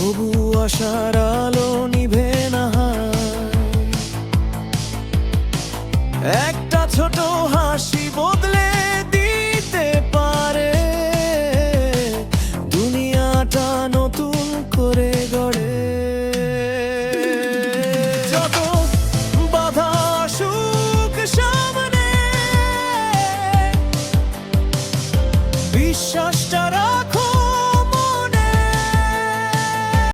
তবু আশার আলো নিভে না। একটা ছোট হাসি বদলে দিতে পারে দুনিয়াটা নতুন করে গড়ে। যত বাধা আসুক সামনে, বিশ্বাসটা রাখো